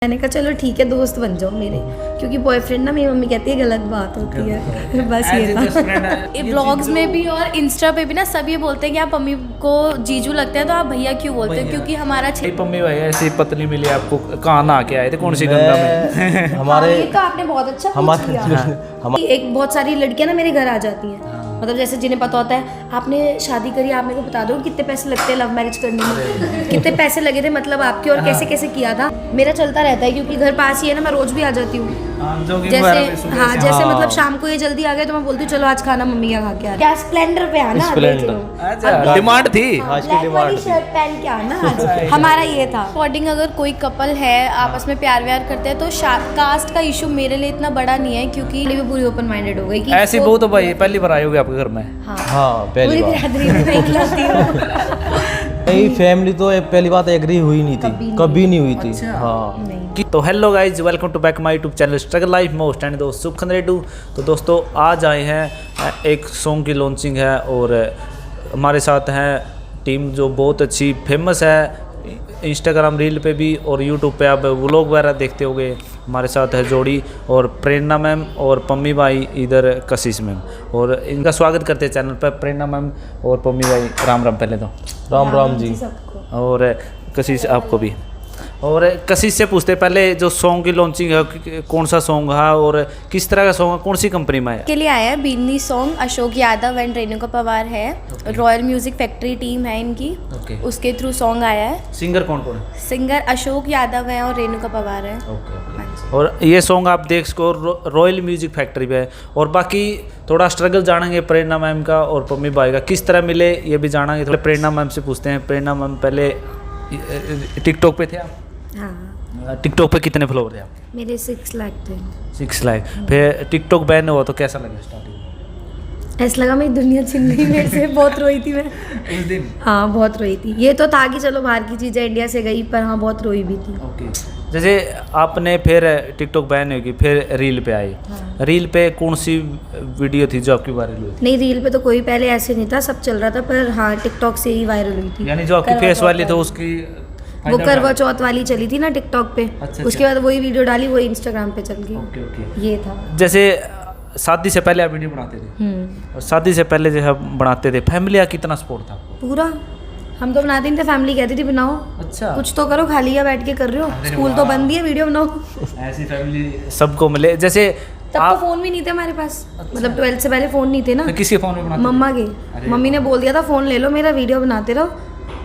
मैंने कहा चलो ठीक है दोस्त बन जाओ मेरे, क्योंकि बॉयफ्रेंड ना मेरी मम्मी कहती है गलत बात होती है। बस ये था। ब्लॉग्स में भी और इंस्टा पे भी ना सब ये बोलते हैं कि आप मम्मी को जीजू लगते हैं तो आप भैया क्यों बोलते हैं, क्योंकि हमारा मम्मी भाई ऐसी पतली मिली आपको, कहाँ नहा के आए थे, कौन सी गंगा में? हमारे ये तो आपने बहुत अच्छा पूछ लिया। एक बहुत सारी लड़कियां ना मेरे घर आ जाती हैं, मतलब जैसे जिन्हें पता होता है आपने शादी करी, आप मेरे को बता दो कितने पैसे लगते हैं लव मैरिज करने में, कितने पैसे लगे थे मतलब आपके, और कैसे कैसे किया था। मेरा चलता रहता है क्योंकि घर पास ही है ना, मैं रोज भी आ जाती हूँ। जैसे मतलब शाम को ये जल्दी आ गए तो मैं बोलती हूँ चलो आज खाना मम्मी का खा के आ क्या स्प्लेंडर पे आना, डिमांड थी आज की डिमांड शर्ट पहन के आना आज। हमारा ये था अकॉर्डिंग अगर कोई कपल है आपस में प्यार व्यार करते हैं तो कास्ट का इशू मेरे लिए इतना बड़ा नहीं है, क्योंकि भी पूरी ओपन माइंडेड हो गई कि ऐसी बहुत भाई पहली बार आई होगी आपके घर में। हाँ पहली नहीं, फैमिली तो पहली बात एग्री हुई नहीं थी, कभी नहीं हुई थी। हाँ तो hello guys, welcome to back my YouTube channel struggle life most and दोस्त सुखन रेडू। तो दोस्तों आज आए हैं, एक सॉन्ग की लॉन्चिंग है और हमारे साथ हैं टीम जो बहुत अच्छी फेमस है इंस्टाग्राम रील पे भी और यूट्यूब पे आप व्लॉग वगैरह देखते होंगे। हमारे साथ है जोड़ी और प्रेरणा मैम और पम्मी भाई, इधर कशिश मैम, और इनका स्वागत करते हैं चैनल पर। प्रेरणा मैम और पम्मी भाई राम राम। पहले तो राम राम जी। और कशिश आपको भी। और कशिश से पूछते पहले जो सॉन्ग की लॉन्चिंग है, कौन सा सॉन्ग है और किस तरह का सॉन्ग है, कौन सी कंपनी में है? के लिए आया है बीनी सॉन्ग, अशोक यादव एंड रेणुका पवार है, रॉयल म्यूजिक फैक्ट्री टीम है इनकी, उसके थ्रू सॉन्ग आया है। सिंगर कौन कौन है? सिंगर अशोक यादव है और रेणुका पवार है। और ये सॉन्ग आप देख सको रॉयल म्यूजिक फैक्ट्री पे है। और बाकी थोड़ा स्ट्रगल जानेंगे प्रेरणा मैम का और पम्मी भाई का, किस तरह मिले ये भी जानेंगे। थोड़ा प्रेरणा मैम से पूछते हैं। प्रेरणा मैम पहले टिकटॉक पे थे आप? हाँ। टिकटॉक पे कितने फॉलोवर थे आप? मेरे 6 लाख थे। 6 लाख। फिर टिकटॉक बैन हुआ तो कैसा लगा स्टार्टिंग? ऐसा लगा मेरी दुनिया छिन गई मेरे से, बहुत रोई थी मैं उस दिन। हाँ बहुत रोई थी। ये तो था कि चलो बाहर की चीज़ें इंडिया से गई, पर हाँ बहुत रोई भी थी। ओके। जैसे आपने फिर टिकटॉक बैन होगी, फिर रील पे आई। हाँ। रील पे कौन सी वीडियो थी जो आपकी वायरल हुई? नहीं रील पे तो कोई पहले ऐसे नहीं था, सब चल रहा था, पर हाँ टिकटॉक से ही वायरल हुई थी। यानी जो आपकी फेस वाली थी उसकी वो करवा चौथ वाली चली थी ना टिकटॉक पे। अच्छा। उसके बाद वही वीडियो डाली, वही इंस्टाग्राम पे चल गई। ओके। ये था। जैसे शादी से पहले आप वीडियो बनाते थे और शादी से पहले जो है बनाते थे, फैमिली का कितना सपोर्ट था? पूरा। हम तो बनाते नहीं थे, फैमिली कहती थी बनाओ। अच्छा। कुछ तो करो, खाली है बैठ के कर रहे हो, स्कूल तो बंद ही है, वीडियो बनाओ। ऐसी फैमिली सबको मिले। जैसे तब तो फोन भी नहीं थे हमारे पास। मतलब 12th से पहले फोन नहीं थे ना। तो किसके फोन में बनाते? मम्मा के। मम्मी ने बोल दिया था फोन ले लो मेरा, वीडियो बनाते रहो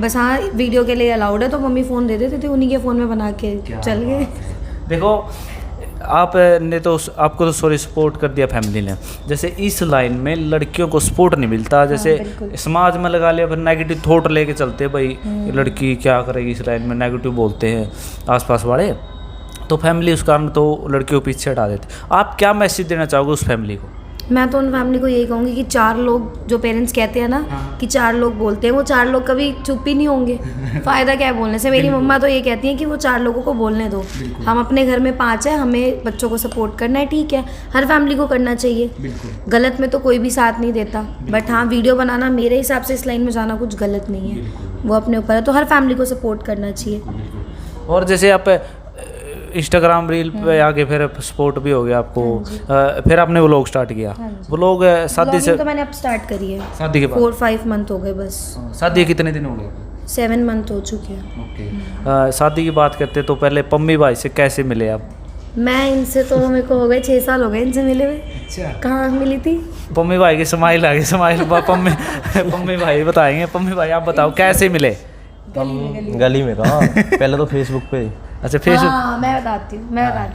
बस। हाँ वीडियो के लिए अलाउड है, तो मम्मी फ़ोन दे देते थे, उन्हीं के फ़ोन में बना के चल गए। देखो आपने तो आपको तो सॉरी सपोर्ट कर दिया फैमिली ने। जैसे इस लाइन में लड़कियों को सपोर्ट नहीं मिलता। जैसे समाज में लगा लिया, फिर नेगेटिव थॉट लेके चलते भाई, लड़की क्या करेगी इस लाइन में, नेगेटिव बोलते हैं आसपास वाले, तो फैमिली उस कारण तो लड़कियों को पीछे हटा देते। आप क्या मैसेज देना चाहोगे उस फैमिली को? मैं तो उन फैमिली को यही कहूँगी कि 4 लोग जो पेरेंट्स कहते हैं ना कि 4 लोग बोलते हैं, वो 4 लोग कभी चुप ही नहीं होंगे। फ़ायदा क्या है बोलने से। मेरी मम्मा तो ये कहती हैं कि वो 4 लोगों को बोलने दो। हम अपने घर में 5 हैं, हमें बच्चों को सपोर्ट करना है, ठीक है, हर फैमिली को करना चाहिए। गलत में तो कोई भी साथ नहीं देता, बट हाँ वीडियो बनाना मेरे हिसाब से इस लाइन में जाना कुछ गलत नहीं है, वो अपने ऊपर है। तो हर फैमिली को सपोर्ट करना चाहिए। और जैसे आप इंस्टाग्राम रील पे आके फिर सपोर्ट भी हो गया आपको, फिर आपने व्लॉग स्टार्ट किया। व्लॉग शादी से तो मैंने अब स्टार्ट करी है। शादी के बाद 4-5 मंथ हो गए बस। शादी कितने दिन हो गए? 7 मंथ हो चुके हैं। ओके। शादी की बात करते तो पहले पम्मी भाई से कैसे मिले आप? मैं इनसे तो मेरे को हो गए 6 साल हो गए इनसे मिले हुए। अच्छा। कहाँ मिली थी? पम्मी भाई की स्माइल आ गई, स्माइल पम्मी भाई बताएंगे। पम्मी भाई आप बताओ कैसे मिले? गली में कहा, पहले तो फेसबुक पे। अच्छा फेसबुक। हाँ मैं बताती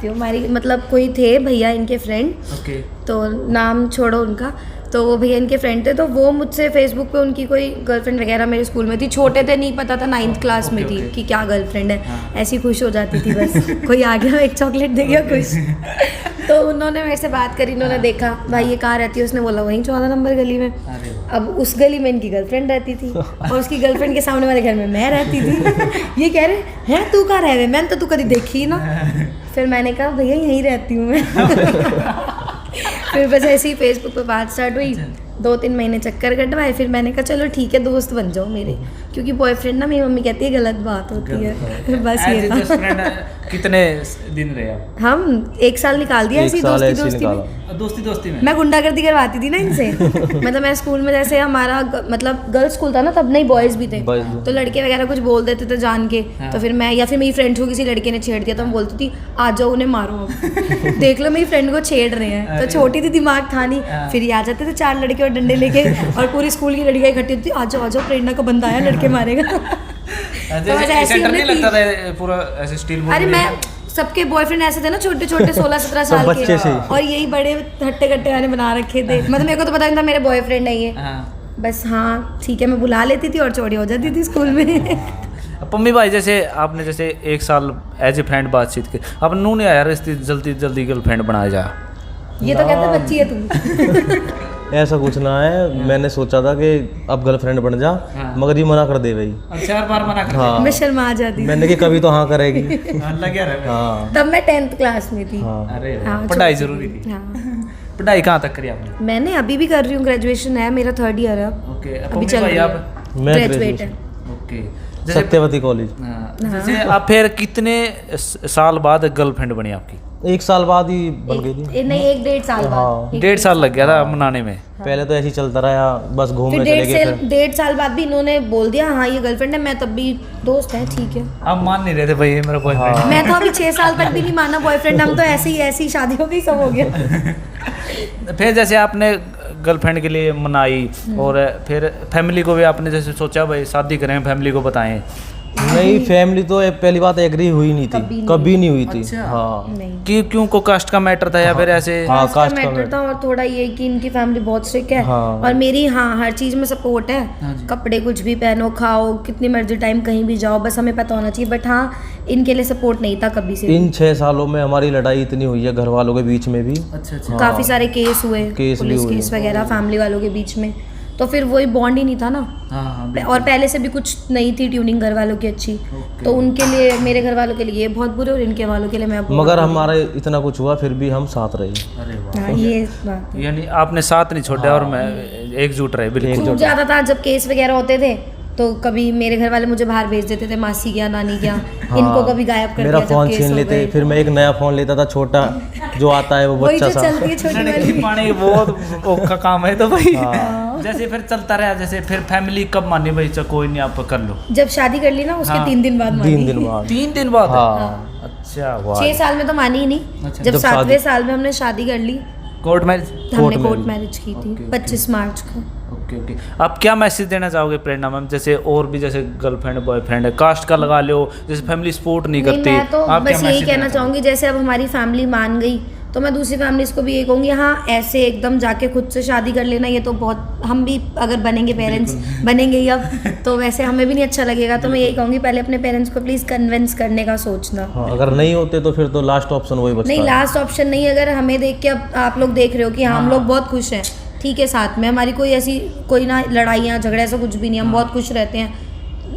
हूँ हमारी मतलब कोई थे भैया इनके फ्रेंड। ओके। तो नाम छोड़ो उनका, तो वो भैया इनके फ्रेंड थे, तो वो मुझसे फेसबुक पे उनकी कोई गर्लफ्रेंड वगैरह मेरे स्कूल में थी। छोटे थे, नहीं पता था, 9th क्लास में थी कि क्या गर्लफ्रेंड है। ऐसी खुश हो जाती थी बस। कोई आ गया एक चॉकलेट दे गया खुश। तो उन्होंने मेरे से बात करी, इन्होंने देखा भाई ये कहाँ रहती है, उसने बोला वहीं 14 नंबर गली में। अब उस गली में इनकी गर्लफ्रेंड रहती थी और उसकी गर्लफ्रेंड के सामने वाले घर में मैं रहती थी। ये कह रहे हैं तू कहाँ रह रहे, मैंने तो तू कभी देखी ना। फिर मैंने कहा भैया यहीं रहती हूँ मैं। फिर बस ऐसे ही फेसबुक पे बात स्टार्ट हुई। 2-3 महीने चक्कर कटवाए, फिर मैंने कहा चलो ठीक है दोस्त बन जाओ मेरे, क्योंकि बॉयफ्रेंड ना मेरी मम्मी कहती है गलत बात होती है। बस ये था। कितने दिन रहे आप? हम 1 साल निकाल दिया ऐसी एक साल दोस्ती ऐसे दोस्ती में। निकाला। दोस्ती में मैं गुंडागर्दी करवाती थी ना इनसे। मतलब मैं स्कूल में जैसे हमारा मतलब गर्ल्स स्कूल था ना, तब नहीं बॉयज़ भी थे, Boys भी। तो लड़के वगैरह कुछ बोल देते थे जान के। हाँ। तो फिर मैं या फिर मेरी फ्रेंड्स को किसी लड़के ने छेड़ दिया तो मैं बोलती थी आ जाओ उन्हें मारो अब। देख लो मेरी फ्रेंड को छेड़ रहे हैं। तो अरे। छोटी थी, दिमाग था नहीं। हाँ। फिर ये आ जाते थे 4 लड़के और डंडे लेके और पूरी स्कूल की लड़कियाँ इकट्ठी होती थी, आ जाओ प्रेरणा का बंदा आया लड़के मारेगा। तो बस ऐसे ही डर नहीं हमने लगता था पूरा ऐसे स्टील बॉल अरे मैं सबके बॉयफ्रेंड ऐसे थे ना, छोटे छोटे 16-17 साल बच्चे के, से ही। और यही बड़े हट्टे कट्टे मैंने बना रखे थे। मतलब मेरे को तो पता नहीं था मेरे बॉयफ्रेंड है ये। हाँ। बस हाँ ठीक है, मैं बुला लेती थी और चोरी हो जाती थी स्कूल में। पम्मी भाई, जैसे आपने जैसे 1 साल एज ए फ्रेंड बातचीत की, अब नू नहीं आया रिश्ते जल्दी गर्लफ्रेंड बनाया जा? ये तो कहते बच्ची है तू। ऐसा कुछ ना है, मैंने सोचा था कि अब गर्लफ्रेंड बन जा, हाँ। मगर ये मना कर दे भाई। 4 बार मना कर हाँ मैं शर्मा जाती थी। मैंने कि कभी तो हाँ करेगी। लगे रहे। हाँ तब मैं 10th क्लास में थी। हाँ अरे वाह, हाँ, पढ़ाई छोटी जरूरी थी। थी। हाँ। पढ़ाई कहाँ तक करी आपने? मैंने अभी भी कर रही हूँ, ग्रेजुएशन है मेरा 3rd ईयर है अब। ओके, अभी पम्मी चल भाई रही आप? है, मैं ग्रेजुएट है। graduation। ओके, जैसे सत्यवती कॉलेज। हाँ, जैसे आप फिर कितने साल बाद गर्लफ्रेंड बनी आपकी? 1 साल बाद ही बन गई थी। नहीं 1-1.5 साल बाद। हाँ। 1-1.5 1.5 साल लग गया था मनाने में। पहले तो ऐसे ही चलता रहा, बस फिर घूमने चले गए फिर। 1.5 साल बाद भी इन्होंने बोल दिया हाँ ये गर्लफ्रेंड है। मैं तब भी दोस्त है, ठीक है। आप मान नहीं रहे थे भाई ये मेरा बॉयफ्रेंड है। मैं तो अभी 6 साल तक भी नहीं माना बॉयफ्रेंड। हम तो ऐसी शादी हो गई, सब हो गया। फिर जैसे आपने गर्लफ्रेंड के लिए मनाई और फिर फैमिली को भी आपने जैसे सोचा भाई शादी करें, फैमिली को बताएं? नहीं, फैमिली तो पहली बात एग्री हुई नहीं थी, कभी नहीं हुई थी। अच्छा। हाँ नहीं, कि क्यों को कास्ट का मैटर था या फिर ऐसे? हाँ, कास्ट का कास्ट का मैटर था और थोड़ा ये कि इनकी फैमिली बहुत स्ट्रिक्ट है। हाँ। और मेरी हर चीज़ में सपोर्ट हाँ है। जी। कपड़े कुछ भी पहनो, खाओ, कितनी मर्जी टाइम कहीं भी जाओ, बस हमें पता होना चाहिए। बट हाँ इनके लिए सपोर्ट नहीं था कभी से भी। इन 6 सालों में हमारी लड़ाई इतनी हुई है घर वालों के बीच में भी। अच्छा अच्छा। काफ़ी सारे केस हुए, केस भी पुलिस हुए। केस वगैरह फैमिली वालों के बीच में। तो फिर वही बॉन्ड ही नहीं था ना। हाँ हाँ और पहले से भी कुछ नहीं थी ट्यूनिंग घर वालों की अच्छी। ओके। तो उनके लिए, मेरे घर वालों के लिए ये बहुत बुरे और इनके वालों के लिए मैं बहुत मगर बुरी। हमारा इतना कुछ हुआ फिर भी हम साथ रहे। अरे वाह, हाँ ये बात है। यानी आपने साथ नहीं छोड़ा और मैं एकजुट रहे बिल्कुल। खूब ज़्यादा था जब केस वगैरह होते थे तो कभी मेरे घर वाले मुझे बाहर भेज देते थे, मासी क्या नानी क्या। इनको कभी गायब कर मेरा दिया जब फोन केस छीन हो लेते, गए। फिर मैं एक नया फोन लेता था छोटा जो आता है वो वही बच्चा जो सा। चलती है छोटी लड़की वाली। पानी बहुत औखा काम है तो भाई। हाँ। जैसे फिर चलता रहा, जैसे फिर फैमिली कब मानी भाई चल कोई नहीं आप कर लो? जब शादी कर ली ना उसके हाँ। 3 दिन बाद 3 मानी। दिन बाद। 3 दिन बाद? हाँ अच्छा वाह। 6 साल में तो मानी ही नहीं। अच्छा। जब जब 7वें शादी- साल में हमने शादी कर ली, कोर्ट मैरिज? हमने Court कोर्ट marriage। मैरिज की थी ओके, ओके। 25 मार्च को। Okay okay. आप क्या मैसेज देना चाहोगे प्रेरणा मैम? जैसे और भी जैसे गर्लफ्रेंड बॉयफ्रेंड है, कास्ट का लगा लो, जैसे फैमिली सपोर्ट नहीं नहीं, करती, मैं तो आप क्या बस यही message कहना देना चाहूँगी जैसे अब हमारी फैमिली मान गई तो मैं दूसरी फैमिलीज को भी ये कहूँगी हाँ ऐसे एकदम जाके खुद से शादी कर लेना ये तो बहुत, हम भी अगर बनेंगे पेरेंट्स बनेंगे ही अब तो वैसे हमें भी नहीं अच्छा लगेगा। तो मैं यही कहूँगी पहले अपने पेरेंट्स को प्लीज़ कन्विंस करने का सोचना। हाँ, अगर नहीं होते तो फिर तो लास्ट ऑप्शन वही बचता नहीं है। लास्ट ऑप्शन नहीं, अगर हमें देख के अब आप लोग देख रहे हो कि हाँ हम लोग बहुत खुश हैं, ठीक है, साथ में हमारी कोई ऐसी कोई ना लड़ाइयाँ झगड़े ऐसा कुछ भी नहीं, हम बहुत खुश रहते हैं।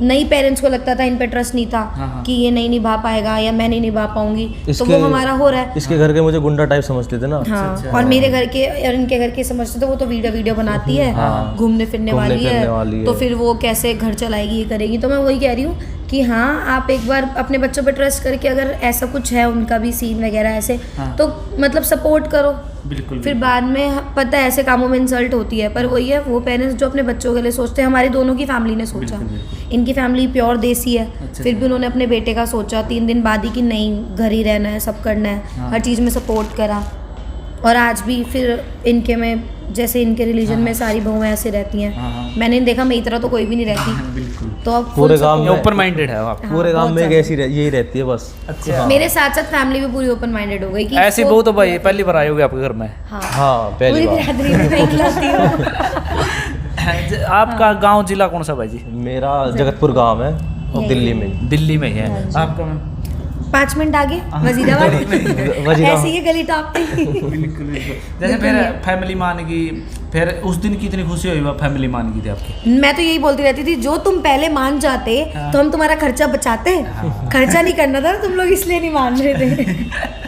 नहीं पेरेंट्स को लगता था, इन पे ट्रस्ट नहीं था हाँ। कि ये नहीं निभा पाएगा या मैं नहीं निभा पाऊंगी, तो इसके- वो हमारा हो रहा है। इसके घर के मुझे गुंडा टाइप समझते थे ना। हाँ और मेरे घर के और इनके घर के समझते थे वो तो वीडियो बनाती है, हाँ। घूमने फिरने वाली फिरने वाली है, है। तो फिर वो कैसे घर चलाएगी ये करेगी। तो मैं वही कह रही हूँ कि हाँ आप एक बार अपने बच्चों पे ट्रस्ट करके अगर ऐसा कुछ है उनका भी सीन वगैरह ऐसे हाँ। तो मतलब सपोर्ट करो। बिल्कुल फिर बाद में पता है ऐसे कामों में इंसल्ट होती है, पर वही है वो पेरेंट्स जो अपने बच्चों के लिए सोचते हैं, हमारी दोनों की फैमिली ने सोचा। इनकी फैमिली प्योर देसी है, अच्छा, फिर भी उन्होंने अपने बेटे का सोचा 3 दिन बाद ही कि नहीं घर ही रहना है, सब करना है, हाँ। हर चीज़ में सपोर्ट करा। और आज भी फिर इनके में जैसे इनके रिलीजन में सारी बहुएं ऐसे रहती हैं, हाँ। मैंने देखा मेरी तरह तो कोई भी नहीं रहती। बिल्कुल। तो अब पूरे full गांव support- में- ओपन माइंडेड है आप? पूरे गांव बहुत में एक ज्यादा। ऐसी यही रहती है बस। अच्छा। मेरे साथ साथ फैमिली भी पूरी ओपन माइंडेड हो गई कि ऐसी इसको- बहू तो भाई पहली बार आई होगी आपके घर में? हाँ हाँ पहली पूरी बार। बिरादरी में मैं इकलौती हूँ। आपका गांव जिला कौन सा भाई जी? मेरा जगतपुर गांव है यही। दिल्ली में ही। दिल्ली में ही है। हाँ जी। आपका मैम? 5 मिनट आगे वजीराबाद। वजीराबाद। ऐसे ही है गली टॉप पे। बिल्कुल बिल्कुल। जैसे फिर फैमिली मान गई, फिर उस दिन कितनी खुशी हुई वह फैमिली मान गई थी आपकी? मैं तो यही बोलती रहती थी जो तुम पहले मान जाते तो हम तुम्हारा खर्चा बचाते। खर्चा नहीं करना था तुम लोग इसलिए नहीं मान रहे थे।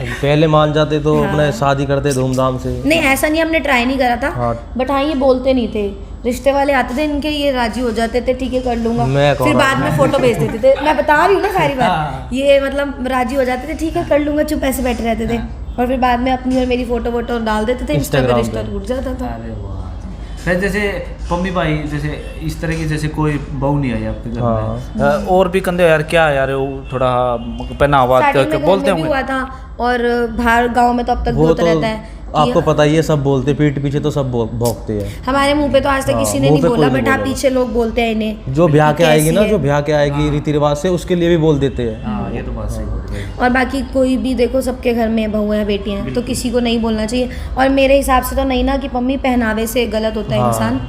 पहले मान जाते तो हाँ। अपने शादी करते धूमधाम से। नहीं ऐसा नहीं, हमने ट्राई नहीं करा था, हाँ। बट हाँ ये बोलते नहीं थे रिश्ते वाले आते थे इनके, ये राजी हो जाते थे ठीक है कर लूंगा, मैं कौन फिर बाद में फोटो भेज देते थे। मैं बता रही हूँ ना सारी हाँ। बात, ये मतलब राजी हो जाते थे ठीक है कर लूंगा, चुप ऐसे बैठे रहते थे, और फिर बाद में अपनी और मेरी फोटो वोटो डाल देते थे इंस्टा पे, Instagram रिश्ता पे। टूट जाता था। अरे वाह। फिर जैसे पम्मी भाई जैसे इस तरह की जैसे कोई बहू नहीं आई आपके घर में, और भी कंधे यार क्या यार वो थोड़ा पहनावा स्टार्टिंग में घर बोलते में भी होंगे। हुआ था, और बाहर गांव में तो अब तक भी वो होता तो रहता है कि आपको पता ही है, सब बोलते पीठ पीछे तो सब भौंकते हैं। हमारे मुंह पे तो आज तक हाँ, किसी ने मुंह नहीं पे बोला, कोई नहीं बट हाँ बोला। पीछे लोग बोलते हैं इन्हें जो ब्याह कि के आएगी कैसी ना, है। जो ब्याह के आएगी रीति रिवाज से, उसके लिए भी बोल देते हैं। हाँ ये तो बात सही बोल रहे हो। और बाकी कोई भी देखो सबके घर में बहू है बेटियां हैं, तो किसी को नहीं बोलना चाहिए, और मेरे हिसाब से तो नहीं ना कि मम्मी पहनावे से गलत होता है हाँ। इंसान।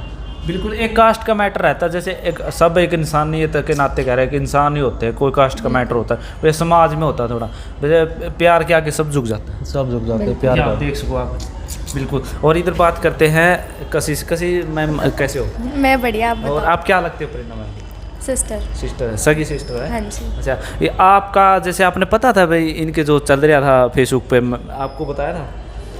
बिल्कुल एक कास्ट का मैटर रहता है, जैसे एक सब एक इंसानियत के नाते कह रहे हैं कि इंसान ही होते हैं, कोई कास्ट का मैटर होता है, वैसे समाज में होता है थोड़ा, वैसे प्यार के आगे सब झुक जाता है, सब झुक जाते हैं प्यार ये आप का। देख सको आप। बिल्कुल। और इधर बात करते हैं कसी मैम, कैसे हो? मैं बढ़िया, आप और बताओ। आप क्या लगते हो प्रेरणा मैम की? सिस्टर। सिस्टर है, सगी सिस्टर है। हाँ जी। अच्छा, ये आपका जैसे आपने पता था भाई इनके जो चल रहा था फेसबुक पे, आपको बताया था?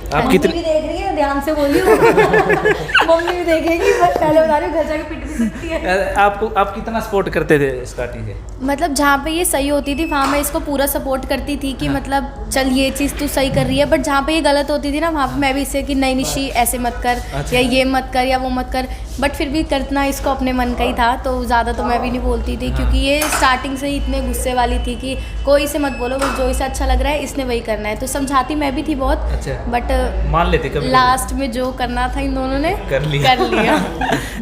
आप मम्मी कितने भी देख रही है, ध्यान से बोलियो। मम्मी भी देखेगी, बस पहले बता रही हूँ घर जाके पिट भी सकती है। आप कितना सपोर्ट करते थे स्टार्टिंग से? मतलब जहाँ पे ये सही होती थी वहाँ मैं इसको पूरा सपोर्ट करती थी कि मतलब चल ये चीज़ तू सही कर रही है, बट जहाँ पे ये गलत होती थी ना वहाँ पे मैं भी इससे कि नहीं निशी ऐसे मत कर, या ये मत कर या वो मत कर, बट फिर भी करना इसको अपने मन का ही था, तो ज़्यादा तो मैं भी नहीं बोलती थी, क्योंकि ये स्टार्टिंग से ही इतने गुस्से वाली थी कि कोई से मत बोलो, बस जो इसे अच्छा लग रहा है इसने वही करना है, तो समझाती मैं भी थी बहुत, अच्छा। बट मान लेते कभी? लास्ट में जो करना था इन दोनों ने कर लिया।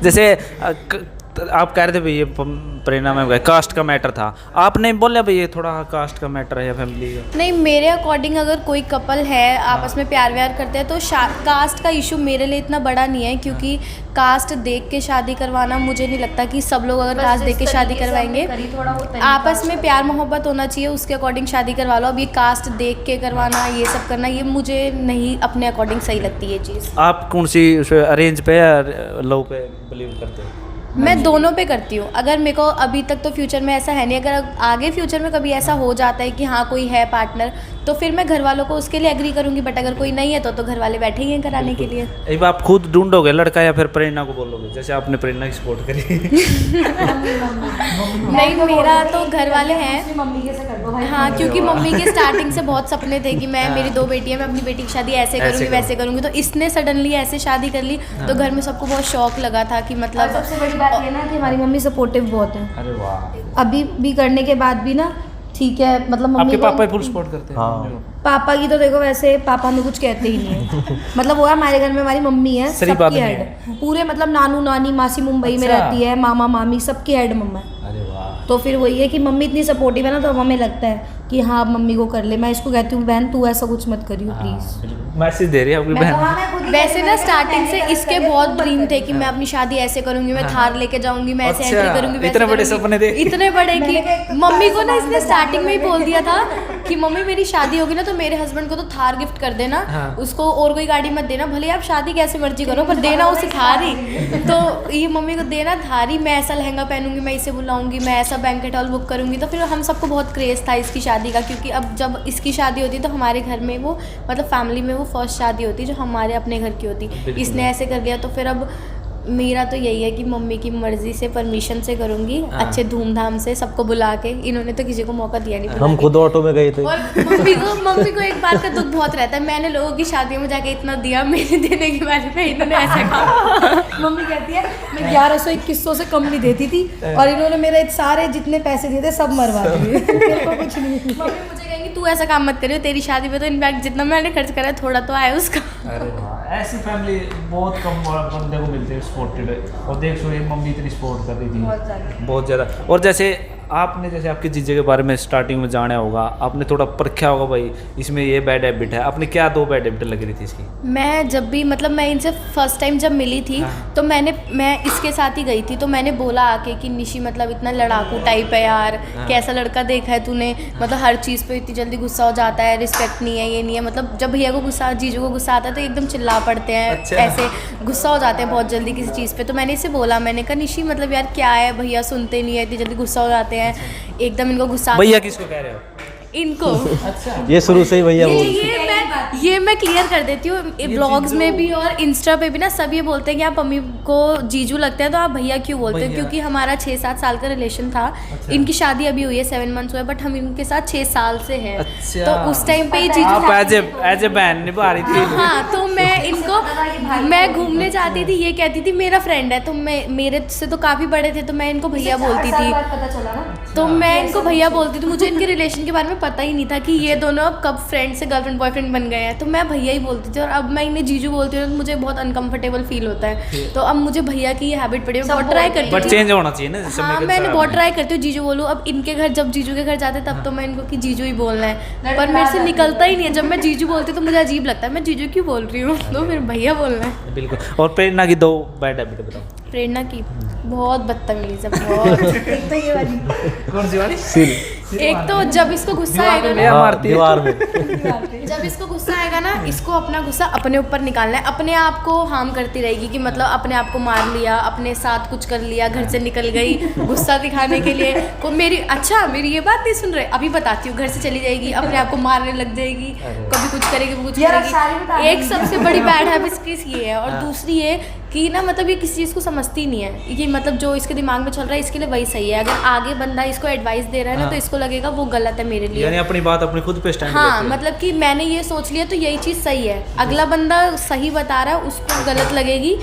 जैसे आप कह रहे थे भाई ये प्रेरणा में कास्ट का मैटर था, आपने बोला भाई ये थोड़ा कास्ट का मैटर है या फैमिली का? नहीं, मेरे अकॉर्डिंग अगर कोई कपल है आपस में प्यार व्यार करते हैं तो कास्ट का इशू मेरे लिए इतना बड़ा नहीं है, क्योंकि कास्ट देख के शादी करवाना मुझे नहीं लगता कि सब लोग अगर कास्ट देख के शादी करवाएंगे। आपस में प्यार मोहब्बत होना चाहिए, उसके अकॉर्डिंग शादी करवा लो। अब ये कास्ट देख के करवाना, ये सब करना, ये मुझे नहीं अपने अकॉर्डिंग सही लगती है चीज़। आप कौन सी अरेंज पे या लव पे बिलीव करते हो? मैं दोनों पे करती हूँ। अगर मेरे को अभी तक तो फ्यूचर में ऐसा है नहीं, अगर आगे फ्यूचर में कभी ऐसा हो जाता है कि हाँ कोई है पार्टनर, तो फिर मैं घर वालों को उसके लिए एग्री करूँगी, बट अगर कोई नहीं है तो घर वाले बैठे ही हैं कराने के लिए। एक बार आप खुद ढूंढोगे लड़का या फिर प्रेरणा को बोलोगे, जैसे आपने प्रेरणा की सपोर्ट करी? नहीं, मेरा तो घर वाले हैं। मम्मी के से कर दो भाई। हाँ, क्योंकि मम्मी के स्टार्टिंग से बहुत सपने थे कि मैं, मेरी 2 बेटियां, मैं अपनी बेटी की शादी ऐसे करूँगी वैसे करूँगी, तो इसने सडनली ऐसे शादी कर ली, तो घर में सबको बहुत शौक लगा था कि और मतलब सबसे बड़ी बात ये ना कि हमारी मम्मी सपोर्टिव बहुत है, अरे वाह। अभी भी करने के बाद भी ना ठीक है, मतलब मम्मी आपके को पापा फुल सपोर्ट करते हैं? हाँ। मम्मी को? पापा की तो देखो वैसे पापा हमें कुछ कहते ही नहीं है। मतलब वो है हमारे घर में हमारी मम्मी है, सिर्फ बात सबकी नहीं हेड, पूरे मतलब नानू नानी मासी मुंबई में अच्छा। रहती है, मामा मामी सबकी हेड मम्मा है। अरे वाह। तो फिर वही है कि मम्मी इतनी सपोर्टिव है ना, तो अब हमें लगता है कि हाँ मम्मी को कर ले। मैं इसको कहती हूँ बहन तू ऐसा कुछ मत करियो प्लीज। मैसेज दे रही है आपकी बहन? वैसे ना स्टार्टिंग से इसके बहुत ड्रीम थे कि मैं अपनी शादी ऐसे करूंगी, मैं थार लेके जाऊंगी, मैं ऐसे अच्छा, एंट्री करूंगी, वैसे इतने बड़े करूंगी। सपने थे? इतने बड़े कि मम्मी को ना इसने स्टार्टिंग में ही बोल दिया था कि मम्मी मेरी शादी होगी ना तो मेरे हस्बैंड को तो थार गिफ्ट कर देना, हाँ। उसको और कोई गाड़ी मत देना, भले आप शादी कैसे मर्जी करो पर देना उसे थार ही। तो ये मम्मी को देना थार ही, मैं ऐसा लहंगा पहनूंगी, मैं इसे बुलाऊंगी, मैं ऐसा बैंकेट हॉल बुक करूंगी। तो फिर हम सबको बहुत क्रेज था इसकी शादी का, क्योंकि अब जब इसकी शादी होती तो हमारे घर में वो मतलब फैमिली में वो फर्स्ट शादी होती जो हमारे अपने घर की होती। इसने ऐसे कर दिया तो फिर अब मेरा तो यही है कि मम्मी की मर्जी से परमिशन से करूंगी, अच्छे धूमधाम से सबको बुला के। इन्होंने तो किसी को मौका दिया नहीं हम बुलाने खुद ऑटो में गए थे। और मम्मी को एक बात का दुख बहुत रहता है, मैंने लोगों की शादियों में जाके इतना दिया, मेरे देने के बारे में इन्होंने ऐसा कहा। मम्मी कहती है मैं 1121 से कम नहीं देती थी, और इन्होंने मेरे सारे जितने पैसे दिए थे सब मरवा दिए। मेरे को कुछ नहीं। मम्मी मुझे कहेंगे तू ऐसा काम मत करियो, तेरी शादी में तो इनफैक्ट जितना मैंने खर्च करा है थोड़ा तो आया उसका। अरे वाह, ऐसी फैमिली बहुत कम बंदे को मिलते हैं सपोर्टेड। और देख सो ये मम्मी इतनी सपोर्ट कर रही थी बहुत ज़्यादा। और जैसे आपने जैसे आपके जीजे के बारे में स्टार्टिंग में जाना होगा, आपने थोड़ा परखा होगा भाई इसमें ये बैड हैबिट है, आपने क्या 2 बैड हैबिट लग रही थी इसकी? मैं जब भी मतलब मैं इनसे फर्स्ट टाइम जब मिली थी तो मैं इसके साथ ही गई थी, तो मैंने बोला आके कि निशी मतलब इतना लड़ाकू टाइप है यार, कैसा लड़का देखा है तूने, मतलब हर चीज़ पे इतनी जल्दी गुस्सा हो जाता है, रिस्पेक्ट नहीं है, ये नहीं है। मतलब जब भैया को गुस्सा, जीजू को गुस्सा आता है तो एकदम चिल्ला पड़ते हैं। अच्छा। ऐसे गुस्सा हो जाते हैं बहुत जल्दी किसी चीज़ पे। तो मैंने इसे बोला, मैंने कहा निशी मतलब यार क्या है, भैया सुनते नहीं है, इतनी जल्दी गुस्सा हो जाते हैं, एकदम इनको गुस्सा भैया किसको कह रहे हो? इनको अच्छा, ये शुरू से ही भैया बोल ये ये मैं क्लियर कर देती हूँ, ब्लॉग्स में भी और इंस्टा पे भी ना सब ये बोलते हैं कि आप मम्मी को जीजू लगते हैं, तो आप भैया क्यों बोलते हैं? क्योंकि हमारा 6-7 साल का रिलेशन था। इनकी शादी अभी हुई है, 7 मंथ्स हुए, बट हम इनके साथ 6 साल से हैं। अच्छा। तो उस टाइम पे ये जीजू आप एज ए बहन निभा रही थी। हाँ, तो मैं घूमने जाती थी, ये कहती थी मेरा फ्रेंड है, तो मेरे से तो काफ़ी बड़े थे, तो मैं इनको भैया बोलती थी। तो मैं इनको भैया बोलती थी। मुझे इनके रिलेशन के बारे में पता ही नहीं था कि ये दोनों अब कब फ्रेंड से गर्लफ्रेंड बॉयफ्रेंड बन गए हैं, तो मैं भैया ही बोलती थी। और अब मैं इन्हें जीजू बोलती हूँ तो मुझे बहुत अनकंफर्टेबल फील होता है। तो अब मुझे भैया की ये हैबिट पड़ी है, बहुत ट्राई करती बट हूँ। चेंज होना चाहिए ना समय हाँ, के मैंने साथ। बहुत ट्राई करती हूँ जीजू बोलूँ। अब इनके घर जब जीजू के घर जाते तब तो मैं इनको कि जीजू ही बोलना है, पर मेरे से निकलता ही नहीं है। जब मैं जीजू बोलती हूँ तो मुझे अजीब लगता है, मैं जीजू क्यों बोल रही हूँ, तो फिर भैया बोलना है। बिल्कुल। और प्रेरणा की 2 बैड हैबिट बताओ। प्रेरणा की बहुत बदतमीज है, बहुत। एक तो ये वाली, कौन सी वाली? एक तो जब इसको गुस्सा आएगा ना, हाँ, मारती है। दीवार में जब इसको गुस्सा आएगा ना, इसको अपना गुस्सा अपने ऊपर निकालना है, अपने आप को हार्म करती रहेगी कि मतलब अपने आप को मार लिया, अपने साथ कुछ कर लिया, घर से निकल गई गुस्सा दिखाने के लिए को मेरी ये बात नहीं सुन रहे, अभी बताती हूँ। घर से चली जाएगी, अपने आप को मारने लग जाएगी, कभी कुछ करेगी, कुछ करेगी। एक सबसे बड़ी बैड हैबिट ये है। और दूसरी ये कि ना मतलब ये किसी चीज़ को समझती नहीं है, ये मतलब जो इसके दिमाग में चल रहा है इसके लिए वही सही है। अगर आगे बंदा इसको एडवाइस दे रहा है ना, तो इसको लगेगा वो गलत है मेरे लिए। यानी अपनी बात अपनी खुद पे स्टैंड हाँ, मतलब कि मैंने ये सोच लिया तो यही चीज़ सही है, अगला बंदा सही बता रहा है उसको गलत लगेगी।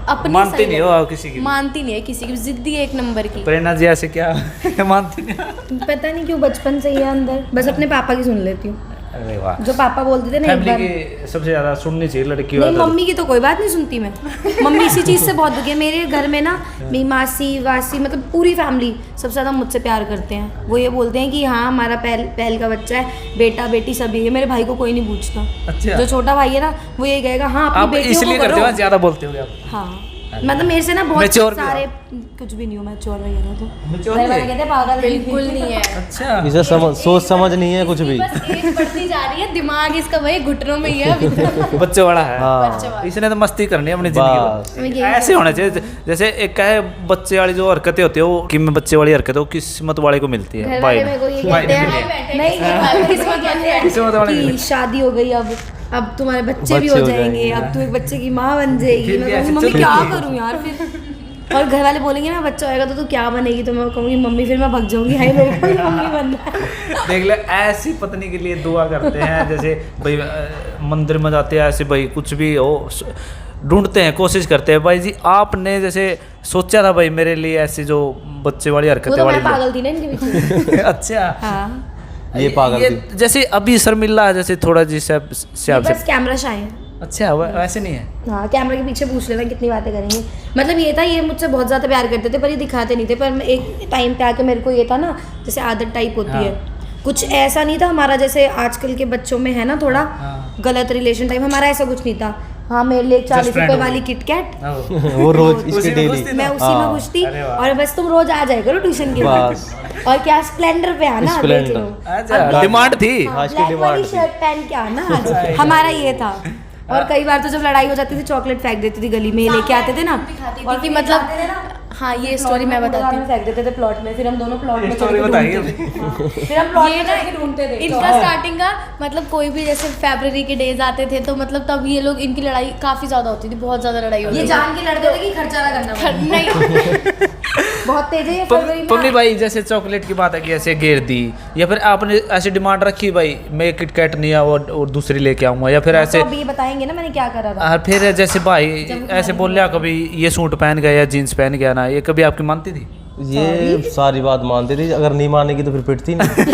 अपनी मानती सही नहीं हो आप किसी की? मानती नहीं है किसी की, जिद्दी है 1 नंबर की। प्रेरणा जी ऐसे क्या मानती नहीं? पता नहीं क्यों बचपन से ही है अंदर, बस अपने पापा की सुन लेती हूँ। अरे वाह। जो पापा बोलते थे ना एक फैमिली बार। की सबसे ज्यादा सुननी चाहिए लड़की नहीं, वाला। मम्मी की तो कोई बात नहीं सुनती मैं। मम्मी इसी चीज़ से बहुत दुखी है। मेरे घर में ना मेरी मासी वासी मतलब पूरी फैमिली सबसे ज़्यादा मुझसे प्यार करते हैं। वो ये बोलते हैं कि हाँ हमारा पहल का बच्चा है, बेटा बेटी सभी है। मेरे भाई को कोई नहीं पूछता। अच्छा। जो छोटा भाई है ना वो ये कहेगा हाँ अपनी आप बेटियों इसलिए को करते हो, करो। ज्यादा बोलते हो आप? हाँ, मतलब मेरे से ना बहुत Mature भी हो। सारे कुछ भी नहीं हो, मैं चोर वगैरह तो Mature घर वाले भी? कहते हैं पागल है। बिल्कुल नहीं है। अच्छा। इसे सोच समझ नहीं है कुछ भी। बस एज बढ़ती जा रही है, दिमाग इसका वही घुटनों में ही है अभी तक। बच्चे वाला है। हाँ इसने तो मस्ती करनी है अपनी बस। जिंदगी में। ऐसे होना चाहिए। जैसे एक है बच्चे वाली जो हरकतें होती है वो कि मैं बच्चे वाली हरकत है वो किस्मत वाले को मिलती है। घर भाई वाले मेरे को ये भाई कहते ने हैं नहीं किस्मत वाले हैं। किस्मत वाले कि शादी हो गई, अब तुम्हारे बच्चे भी बच्चे हो हो जाएंगे, जाएंगे। अब तू एक बच्चे की माँ बन जाएगी। फिर मैं भी कहूँगी ऐसे मम्मी चल क्या रही है। करूँ यार फिर। और घर वाले बोलेंगे ना बच्चा होएगा तो तू क्या बनेगी, तो मैं कहूँगी मम्मी, फिर मैं भग जाऊँगी, हाय मेरे को ही मम्मी बनना है। देख ले ऐसी पत्नी के लिए दुआ करते हैं। जैसे भाई मंदिर में जाते हैं, ऐसे भाई कुछ भी हो ढूंढते हैं, कोशिश करते हैं। भाई जी आपने जैसे सोचा था भाई मेरे लिए ऐसी जो बच्चे वाली वो हरकतें तो मैं वाली पागल थी ना इनके पीछे। अच्छा। हाँ, ये पागल थी। जैसे अभी शर्मिला जैसे थोड़ा जी से बस कैमरा शाय है। अच्छा वैसे नहीं है। हाँ, कैमरा के पीछे पूछ लेना कितनी बातें करेंगे। मतलब ये था, ये मुझसे बहुत ज़्यादा प्यार करते थे पर ये दिखाते नहीं थे। पर एक टाइम पे आके मेरे को ये था ना, जैसे आदत टाइप होती है, कुछ ऐसा नहीं था हमारा जैसे आजकल के बच्चों में है ना थोड़ा गलत रिलेशन टाइप, हमारा ऐसा कुछ नहीं था। हाँ, मेरे लिए 40 रुपए वाली किटकैट, वो रोज इसके डेली। मैं उसी में घुसती और बस तुम रोज आ जाए करो ट्यूशन के बाद। बस। और क्या स्प्लेंडर पे आना, देख स्प्लेंडर। लो। अच्छा डिमांड थी। हाँ, आज की ब्लैक डिमांड वाली थी। शर्ट पहन के आना आज, हमारा ये था। और कई बार तो जब लड़ाई हो जाती थी चॉकलेट फेंक देती थी गली में, ये लेके आते थे ना, और कि मतलब हाँ ये स्टोरी मैं बताती हूँ। फेंक देते थे प्लॉट में, फिर हम दोनों प्लॉट में स्टोरी चले के बताइए ढूंढते थे। हाँ, फिर हम प्लॉट ये में ना चले के ढूंढते थे। इनका स्टार्टिंग का मतलब कोई भी जैसे फरवरी के डेज आते थे तो मतलब तब ये लोग इनकी लड़ाई काफी ज्यादा होती थी, बहुत ज्यादा लड़ाई होती ये थी। जान के लड़ते थे कि खर्चा ना करना पड़े। नहीं बहुत तेज है ये फरवरी में। पम्मी भाई जैसे चॉकलेट की बात है कि ऐसे घेर दी, या फिर आपने ऐसी डिमांड रखी भाई मैं किटकैट नहीं आऊँ और दूसरी लेके आऊँगा, या फिर ऐसे तो अभी बताएंगे ना मैंने क्या करा था। फिर जैसे भाई ऐसे बोल लिया कभी ये सूट पहन गया या जीन्स पहन गया ना, ये कभी आपकी मानती थी? ये सारी बात मानती थी, अगर नहीं मानेगी तो फिर पिटती नहीं।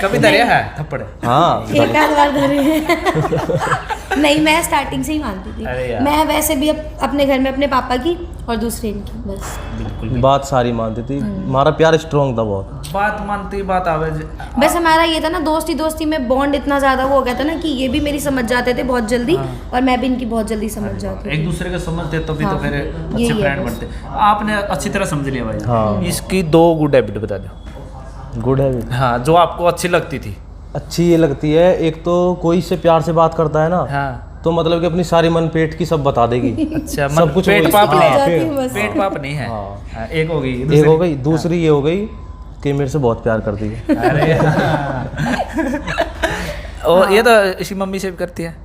कभी दरिया है थप्पड़? हाँ एक आध बार धरे हैं। नहीं, मैं स्टार्टिंग से ही मानती थी। अरे यार। मैं वैसे भी अपने घर में अपने पापा की और दूसरे इनकी, बस। बात सारी मानती थी, हमारा प्यार स्ट्रॉन्ग था बहुत। बात मानती बात आवे बस हमारा ये था ना, दोस्ती दोस्ती में बॉन्ड इतना ज़्यादा वो हो गया था ना कि ये भी मेरी समझ जाते थे बहुत जल्दी और मैं भी इनकी बहुत जल्दी समझ जाती एक थी। दूसरे को समझते तभी तो हाँ, फिर अच्छे यही है फ्रेंड बस। बनते। आपने अच्छी तरह समझ लिया भाई। हाँ। इसकी 2 गुड हैबिट बता दो। गुड हैबिट हाँ जो आपको अच्छी लगती थी। अच्छी ये लगती है, एक तो कोई से प्यार से बात करता है ना, हाँ तो मतलब कि अपनी सारी मन पेट की सब बता देगी। अच्छा सब कुछ पेट वही- पाप नहीं हाँ, है। जाती हूँ बस। पेट पाप नहीं है। हाँ। हाँ, एक हो गई एक हो गई, दूसरी ये हो गई कि मेरे से बहुत प्यार करती है। अरे और ये तो इसकी मम्मी से भी करती है।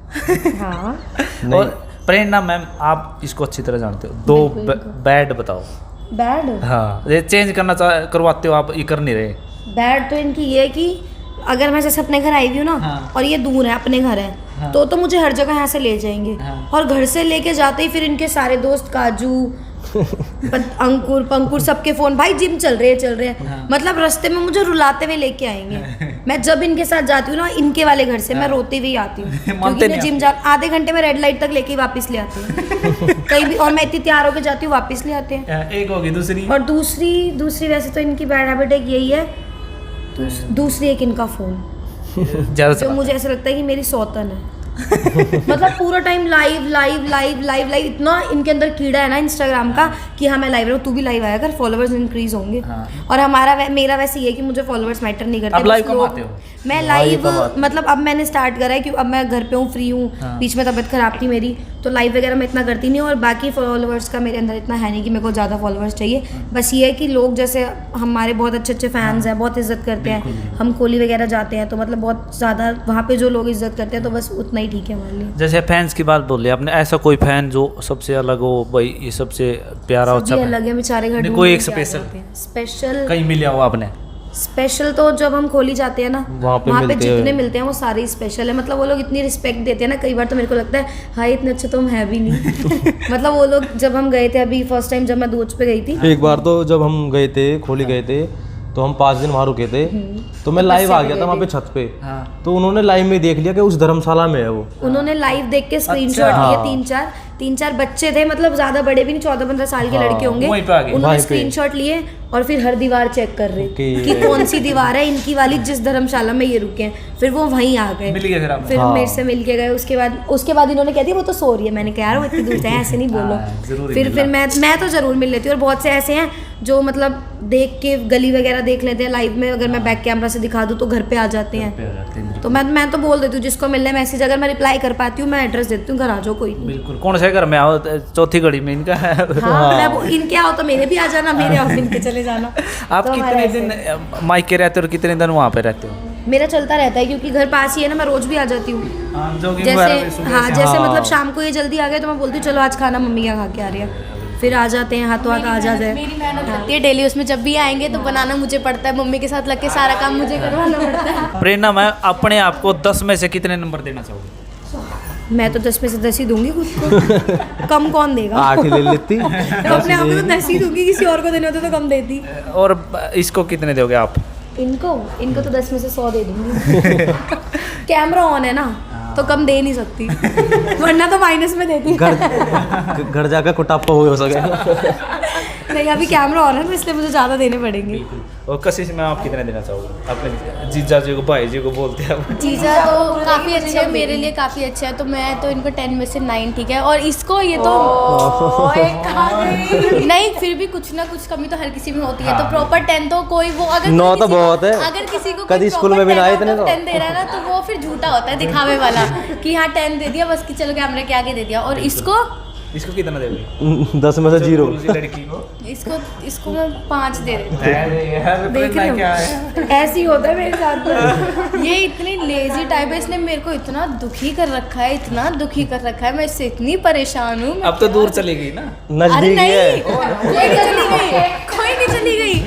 हाँ और प्रेरणा मैम, आप इसको अच्छी तरह जानते हो, दो बैड बताओ। बैड हाँ, ये चेंज करना करवाते हो आप, ये कर नहीं रहे। बैड तो इनकी ये है कि अगर मैं जैसे अपने घर आई हुई हूँ ना, हाँ। और ये दूर है, अपने घर है, हाँ। तो मुझे हर जगह यहाँ से ले जाएंगे। हाँ। और घर से लेके जाते ही फिर इनके सारे दोस्त काजू अंकुर पंकुर सबके फोन, भाई जिम चल रहे हैं। हाँ। मतलब रास्ते में मुझे रुलाते हुए लेके आएंगे। मैं जब इनके साथ जाती हूँ ना, इनके वाले घर से मैं रोते हुए आती हूँ, क्योंकि मानते मैं नहीं जिम जा आधे घंटे में रेड लाइट तक लेके वापस ले आती हूँ कहीं भी। और मैं इतनी तैयार होकर जाती हूँ, वापस ले आते हैं। एक होगी, दूसरी और दूसरी वैसे तो इनकी बैड हैबिट एक यही है, दूसरी एक इनका फोन, ज्यादा जो मुझे ऐसा लगता है कि मेरी सौतन है। मतलब पूरा टाइम लाइव इतना इनके अंदर कीड़ा है ना इंस्टाग्राम का कि हाँ मैं लाइव रहूँ, तू भी लाइव आया कर, फॉलोअर्स इंक्रीज होंगे। हाँ। और मेरा वैसे ये है कि मुझे फॉलोअर्स मैटर नहीं करते। अब लाइव बस कब लोग- आते हो? मैं लाइव मतलब अब मैंने स्टार्ट करा है कि अब मैं घर पे हूँ, फ्री हूँ। हाँ। बीच में तबीयत खराब थी मेरी, तो लाइव वगैरह मैं इतना करती नहीं। और बाकी फॉलोअर्स का मेरे अंदर इतना है नहीं कि मेरे को ज़्यादा फॉलोअर्स चाहिए। बस ये है कि लोग जैसे हमारे बहुत अच्छे फैंस हैं, बहुत इज्जत करते हैं। हम कोहली वगैरह जाते हैं तो मतलब बहुत ज़्यादा वहाँ पे जो लोग इज्जत करते हैं, तो बस उतना ही ठीक है हमारे लिए। जैसे फैंस की बात बोल रहे आपने, ऐसा कोई फैन जो सबसे अलग हो, भाई ये सबसे प्यारा अच्छा सभी fan? अलग है बेचारे घर नहीं, ढूंढ कोई एक ढूंढ के आ special? जाते हैं। स्पेशल कहीं मिला हो आपने? स्पेशल तो जब हम खोली जाते हैं ना, वहाँ पे वहाँ पे मिलते हैं। जितने मिलते हैं वो सारे स्पेशल है। मतलब वो लोग इतनी रिस्पेक्ट देते हैं ना, कई बार तो मेरे को लगता है हाय इतने अच्छे तो हम है भी नहीं। मतलब वो लोग जब हम गए थे अभी फर्स्ट टाइम जब मैं दूज पे गई थी, एक बार तो जब हम गए थे, खोली गए थे, तो हम 5 दिन वहाँ रुके थे, तो मैं लाइव आ गया था वहाँ पे छत पे। हाँ। तो उन्होंने लाइव में देख लिया कि उस धर्मशाला में है वो। उन्होंने लाइव देख के स्क्रीनशॉट अच्छा। लिए। तीन चार बच्चे थे, मतलब ज्यादा बड़े भी नहीं, 14-15 साल के हाँ, लड़के होंगे। वहीं पे आ गए। उन्होंने वहीं पे। स्क्रीनशॉट लिए और फिर हर दीवार चेक कर रहे कि कौन सी दीवार है इनकी वाली जिस धर्मशाला में ये रुके हैं। फिर वो वहीं आ गए, मिल गए फिर आप? फिर हाँ। मेरे से मिल के गए। उसके बाद इन्होंने कह दिया वो तो सो रही है। मैंने कहा यार वो इतनी दूर से है, ऐसे नहीं हाँ, बोलो। जरूरी फिर मैं तो जरूर मिल लेती हूँ। और बहुत से ऐसे हैं जो मतलब देख के गली वगैरह देख लेते हैं लाइव में, अगर मैं बैक कैमरा से दिखा दूँ तो घर पे आ जाते हैं। तो मैं तो बोल देती हूँ जिसको मिलना है मैसेज, अगर मैं रिप्लाई कर पाती हूँ मैं एड्रेस देती हूँ, घर आ जाओ कोई नहीं। बिल्कुल। कौन से घर में आओ? चौथी घड़ी में इनका है। हाँ, इनके आओ तो मेरे भी आ जाना, मेरे आओ इनके चले जाना। आप तो हमारा कितने ऐसे है। दिन मायके रहते हो और कितने दिन वहाँ पे रहते हो? मेरा चलता रहता है क्योंकि घर पास ही है ना, मैं रोज भी आ जाती हूँ। जैसे जैसे मतलब शाम को ये जल्दी आ गए तो मैं बोलती हूँ चलो आज खाना मम्मी क्या खा के आ रही है, फिर आ जाते हैं, हाथों हाथ आ जाते हैं। मेरी मेहनत लगती है डेली उसमें। जब भी आएंगे तो बनाना मुझे पड़ता है, मम्मी के साथ लग के सारा काम मुझे करवाना पड़ता है। प्रेरणा, मैं अपने आप को 10 में से कितने नंबर देना चाहूँगी? मैं तो 10 में से 10 ही दूंगी खुद को। कम कौन देगा? 8 ही ले लेती। तो अपने आप को तो 10 ही दूंगी, किसी और को देने होते तो कम देती। और इसको कितने दोगे आप? इनको तो 10 में से 100 दे दूंगी। कैमरा ऑन है ना तो कम दे नहीं सकती, वरना तो माइनस में देती। घर जाकर कुटापा हो सके। नहीं अभी कैमरा ऑन है तो इसलिए मुझे ज़्यादा देने पड़ेंगे। और कशिश में आप कितने देना चाहोगे अपने जीजा जी को, भाई जी को बोलते हैं आप? जीजा तो काफ़ी अच्छे हैं, मेरे लिए काफ़ी अच्छे हैं, तो मैं तो इनको 10 में से 9 ठीक है। और इसको ये तो नहीं, फिर भी कुछ ना कुछ कमी तो हर किसी में होती है। तो प्रॉपर 10 तो कोई वो अगर 9 तो बहुत है। अगर किसी को कभी स्कूल में भी ना आए इतने तो 10 दे रहा है ना, तो वो फिर झूठा होता है, दिखावे वाला कि हाँ 10 दे दिया बस कि चलो कैमरे के आगे दे दिया। और इसको कितना दोगे? 10 में से 0। लड़की को इसको मैं 5 दे देती हूँ। देख रहे हो ऐसे ही होता है मेरे साथ। ये इतनी लेजी टाइप है, इसने मेरे को इतना दुखी कर रखा है, इतना दुखी कर रखा है, मैं इससे इतनी परेशान हूँ। अब तो दूर चली गई ना? अरे नजदीक नहीं, है। कोई नहीं चली गई, कोई नहीं चली गई।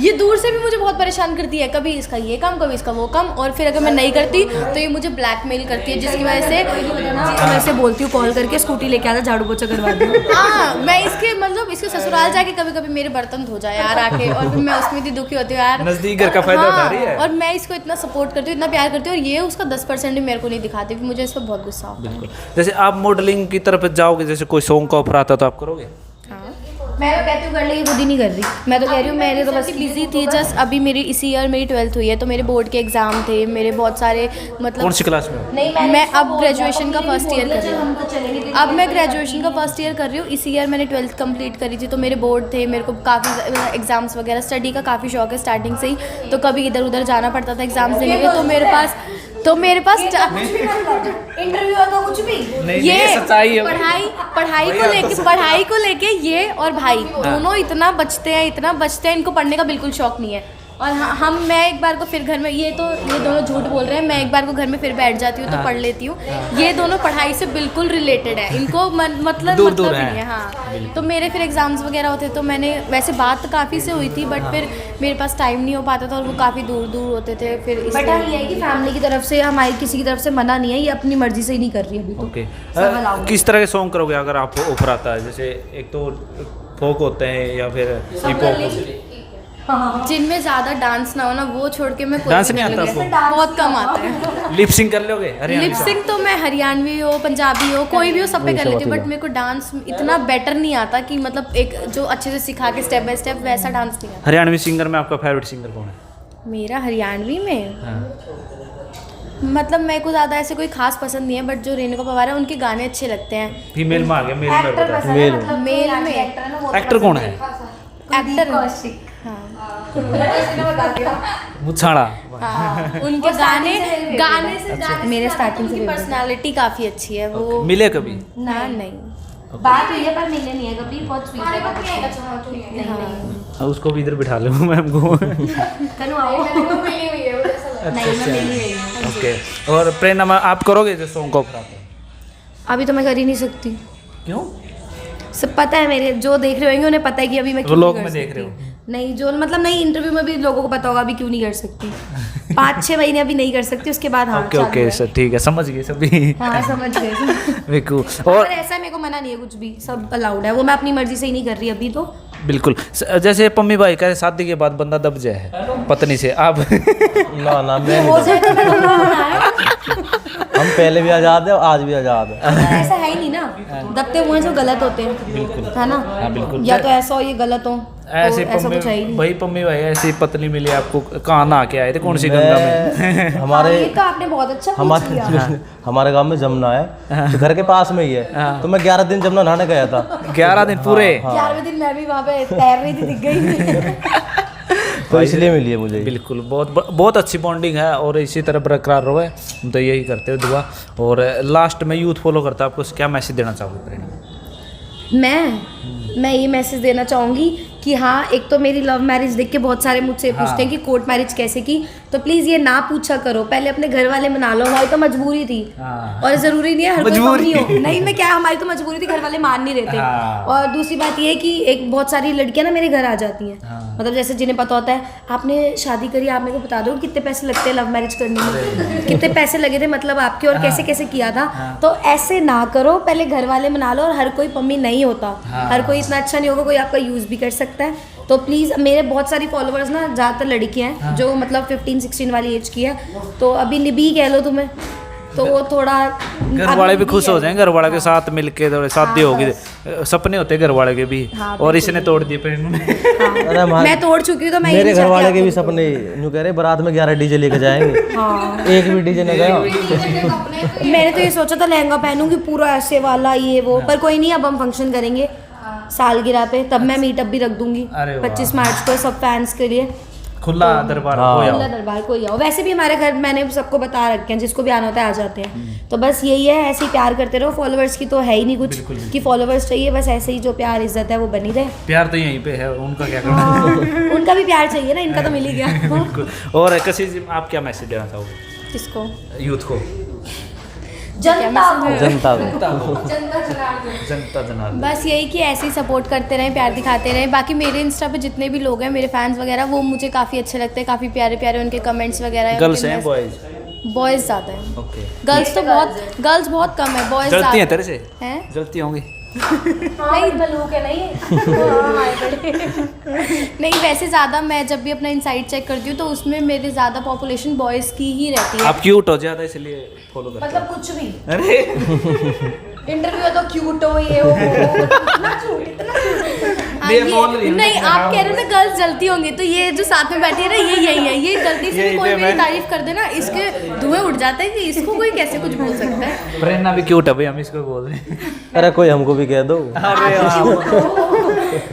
ये दूर से भी मुझे बहुत परेशान करती है, कभी इसका ये काम कभी इसका वो काम। और फिर अगर मैं नहीं करती तो ये मुझे ब्लैकमेल करती है, जिसकी वजह से मैं ऐसे बोलती हूँ कॉल करके स्कूटी लेके आजा, झाड़ू पोछा करवा दूँ। हाँ, मैं इसके मतलब इसके ससुराल जाके कभी कभी मेरे बर्तन धो जाए यार आके, और फिर मैं उसमें इतनी दुखी होती हूँ यार। नजदीक घर का फायदा उठा रही है। और मैं इसको इतना सपोर्ट करती हूँ, इतना प्यार करती हूँ, और ये उसका 10% भी मेरे को नहीं दिखाती, फिर मुझे इस पर बहुत गुस्सा आता है। जैसे आप मॉडलिंग की तरफ जाओगे, जैसे कोई सॉन्ग का ऑफर आता तो आप करोगे? मैं तो कहती हूँ कर लेगी, खुद ही नहीं कर रही। मैं तो कह रही हूँ मेरे तो बस बिजी थी। जस्ट अभी मेरी इसी ईयर मेरी 12th हुई है, तो मेरे बोर्ड के एग्जाम थे, मेरे बहुत सारे मतलब। कौन सी क्लास में हो? नहीं मैं अब ग्रेजुएशन का फर्स्ट ईयर कर रही हूँ। अब मैं ग्रेजुएशन का फर्स्ट ईयर कर रही हूँ। इसी ईयर मैंने 12th कंप्लीट करी थी, तो मेरे बोर्ड थे, मेरे को काफ़ी एग्जाम्स वगैरह, स्टडी का काफ़ी शौक है स्टार्टिंग से ही, तो कभी इधर उधर जाना पड़ता था एग्जाम्स देने के। तो मेरे पास इंटरव्यू होगा कुछ भी ये सच्चाई है। पढ़ाई को लेके ये और भाई दोनों इतना बचते हैं, इनको पढ़ने का बिल्कुल शौक नहीं है। और मैं एक बार को फिर घर में ये दोनों झूठ बोल रहे हैं, मैं एक बार को घर में फिर बैठ जाती हूँ तो पढ़ लेती हूँ। ये दोनों पढ़ाई से बिल्कुल रिलेटेड है, इनको मतलब दूर मतलब है। नहीं है। हाँ, तो मेरे फिर एग्जाम्स वगैरह होते तो मैंने वैसे बात काफ़ी से हुई थी, बट फिर मेरे पास टाइम नहीं हो पाता था और वो काफ़ी दूर दूर होते थे। फिर बट हाँ ये है कि फैमिली की तरफ से, हमारी किसी की तरफ से मना नहीं है, ये अपनी मर्जी से ही नहीं कर रही अभी तो। ओके, सब allowed है। किस तरह के सॉन्ग करोगे अगर आपको ऑफर आता है? जैसे एक तो फोक होते हैं या फिर हिप हॉप? जिनमें ज़्यादा डांस ना हो ना, वो छोड़ के मैं कोई डांस भी नहीं कर आता लूँगी। आपको? बहुत कम आता है। लिप सिंक कर लोगे? लिप सिंक तो मैं हरियाणवी हो, पंजाबी हो, कोई भी हो, सब पे कर लेती हूँ, बट मेरे को डांस इतना बेटर नहीं आता कि मतलब एक जो अच्छे से सिखा के स्टेप बाय स्टेप वैसा डांस नहीं आता। हरियाणवी सिंगर में आपका फेवरेट सिंगर कौन है? मेरा हरियाणवी में हाँ। मतलब मेरे को ज़्यादा ऐसे कोई खास पसंद नहीं है, बट जो रेणुका पवार है उनके गाने अच्छे लगते हैं। फीमेल में आ गया, मेल में एक्टर बता। पसंद है, मतलब मेल मेल में। में एक्टर कौन है? एक्टर कौशिक। मुछाड़ा। हाँ, उनके गाने से मेरे starting से उनकी favorite। पर्सनालिटी काफ़ी अच्छी है वो। मिले कभी? ना नहीं। बात हुई है पर मिले नहीं है कभी, बहुत स्वीट है। हाँ, उसको भी इधर बिठा लो मैम को। कनु आओ। नहीं मैं मिली हुई हूँ। ओके, और प्रेरणा मैम आप करोगे जो सॉन्ग को ऑफर आता है? अभी तो मैं कर ही नहीं सकती। क्यों? सब पता है, मेरे जो देख रहे होंगे उन्हें पता है कि अभी मैं क्यों व्लॉग नहीं कर में देख सकती। रहे हो? नहीं, जो मतलब नहीं, इंटरव्यू में भी लोगों को पता होगा अभी क्यों नहीं कर सकती। 5-6 महीने अभी नहीं कर सकती, उसके बाद हाँ ओके चालू ओके है। सर, ठीक है, समझ गए सभी। हाँ समझ गए। बिल्कुल। और और ऐसा मेरे को मना नहीं है, कुछ भी सब अलाउड है, वो मैं अपनी मर्जी से ही नहीं कर रही अभी तो। बिल्कुल जैसे पम्मी भाई कह रहे शादी के बाद बंदा दब जाए पत्नी से, आप? ना ना मैं हो नहीं जाए तो मैं बनाया। हम पहले भी आज़ाद है और आज भी आज़ाद है। ऐसा है ही नहीं ना, दबते हुए हैं जो गलत होते हैं। बिल्कुल। है ना? हाँ, बिल्कुल। या तो ऐसा हो ये गलत हो, ऐसे तो ऐसा कुछ है ही नहीं। भाई पम्मी भाई ऐसी पत्नी मिली आपको, कहाँ नहा के आए थे, कौन सी गंगा में? मैं हाँ, हमारे ये तो आपने बहुत अच्छा पूछ लिया। हमारे गांव में जमुना है, तो घर के पास में ही है, तो मैं 11 दिन जमुना नहाने गया था। 11 दिन पूरे? 11वें दिन मैं भी वहाँ पे तैर रही थी, दिख गई। तो इसलिए मिली है मुझे। बिल्कुल, बहुत अच्छी बॉन्डिंग है और इसी तरह बरकरार रहे, हम तो यही करते हैं दुआ। और लास्ट में यूथ फॉलो करता है, आपको क्या मैसेज देना चाहोगे प्रेरणा? मैं ये मैसेज देना चाहूँगी कि हाँ, एक तो मेरी लव मैरिज देख के बहुत सारे मुझसे पूछते हैं कि कोर्ट मैरिज कैसे की, तो प्लीज़ ये ना पूछा करो, पहले अपने घर वाले मना लो। हमारी तो मजबूरी थी, हाँ। और ज़रूरी नहीं है हर कोई मजबूरी। पत्नी हो। नहीं, मैं क्या, हमारी तो मजबूरी थी, घर वाले मान नहीं रहे थे। हाँ। और दूसरी बात ये है कि एक बहुत सारी लड़कियां ना मेरे घर आ जाती हैं, हाँ। मतलब जैसे जिन्हें पता होता है आपने शादी करी, आप मेरे को बता दो कितने पैसे लगते हैं लव मैरिज करने में, कितने पैसे लगे थे मतलब आपके, और कैसे कैसे किया था। तो ऐसे ना करो, पहले घर वाले मना लो। और हर कोई पम्मी नहीं होता, हर कोई इतना अच्छा नहीं होगा, कोई आपका यूज़ भी कर सकता है। तो प्लीज़, मेरे बहुत सारी फॉलोअर्स ना ज़्यादातर लड़कियां हैं, जो मतलब 15-16 वाली एज की है, तो अभी निभी कह लो तुम्हें, तो वो थोड़ा घर वाले भी खुश हो जाएंगे, घर वाले के साथ मिलके थोड़ी शादी होगी, सपने होते हैं घर वाले के भी, और इसने तोड़ दिए प्रेरणा ने। अरे हमारे मैं तोड़ चुकी हूँ, तो मैं ये मेरे नहीं घर वाले चाहती के भी आपको- सपने यूँ कह रहे बारात में 11 डीजे लेके जाएंगे। हाँ। एक भी डीजे नहीं गया। मैंने तो ये सोचा था लहंगा पहनूंगी पूरा ऐसे वाला, ये वो, पर कोई नहीं, अब हम फंक्शन करेंगे सालगिरह पे, तब मैं मीटअप भी रख दूंगी अरे वाह। 25 मार्च को सब फैंस के लिए। खुला दरबार हाँ। हो खुला दरबार कोई आओ, वैसे भी हमारे घर मैंने सबको बता रखे हैं, जिसको भी आना होता है आ जाते हैं। तो बस यही है, ऐसे ही प्यार करते रहो। फॉलोअर्स की तो है ही नहीं कुछ कि फॉलोअर्स चाहिए, बस ऐसे ही जो प्यार इज्जत है वो बनी रहे। प्यार तो यहीं पे है, उनका क्या करना? हाँ, उनका भी प्यार चाहिए ना, इनका तो मिल ही गया। बिल्कुल। और किसी आप क्या मैसेज देना चाहोगे किसको? यूथ को? जनता को। जनता को। जनता जनार्दन। बस यही कि ऐसे ही सपोर्ट करते रहें, प्यार दिखाते रहें। बाकी मेरे इंस्टा पे जितने भी लोग हैं, मेरे फैंस वगैरह, वो मुझे काफ़ी अच्छे लगते हैं, काफ़ी प्यारे प्यारे उनके कमेंट्स वगैरह। गर्ल्स हैं बॉयज? बॉयज़ ज़्यादा हैं। ओके। गर्ल्स तो गर्ल्स बहुत कम है, बॉयज़ जलती हैं ज़्यादा तेरे से? हैं। जलती होंगी? नहीं मलूक है नहीं। नहीं, वैसे ज़्यादा मैं जब भी अपना इनसाइट चेक करती हूँ तो उसमें मेरे ज़्यादा पॉपुलेशन बॉयज़ की ही रहती है। आप क्यूट हो ज़्यादा इसलिए फॉलो करते मतलब कुछ भी, हो? अरे इंटरव्यू तो क्यूट हो, ये हो, इतना झूठ, इतना झूठ। हाँ, ये बोल रही ये हूँ नहीं, ना, आप कह रहे हो ना गर्ल्स जलती होंगी, तो ये जो साथ में बैठी है ना, ये यही है। ये गलती से यही भी कोई पे मेरी मैं- तारीफ कर देना, इसके धुएं उड़ जाते हैं कि इसको कोई कैसे कुछ बोल सकता है। प्रेरणा भी क्यूट है भाई, हम इसको बोल रहे हैं। अरे कोई हमको भी कह दो। अरे वाह।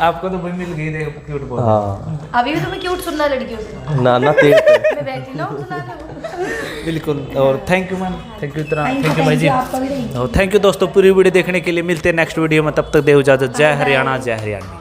आपको तो भाई मिल गई, देखो क्यूट बोल। हाँ अभी भी तुम्हें क्यूट सुनना लड़कियों से, ना ना तेज पे। मैं बैठी ना हूँ सुनाने। बिल्कुल। और thank you ma'am, thank you इतना, Thank you, थैंक यू भाई जी। आपका भी नहीं। और थैंक यू दोस्तों पूरी वीडियो देखने के लिए। मिलते हैं नेक्स्ट वीडियो में, तब तक दे इजाजत। जय हरियाणा, जय हरियाणा।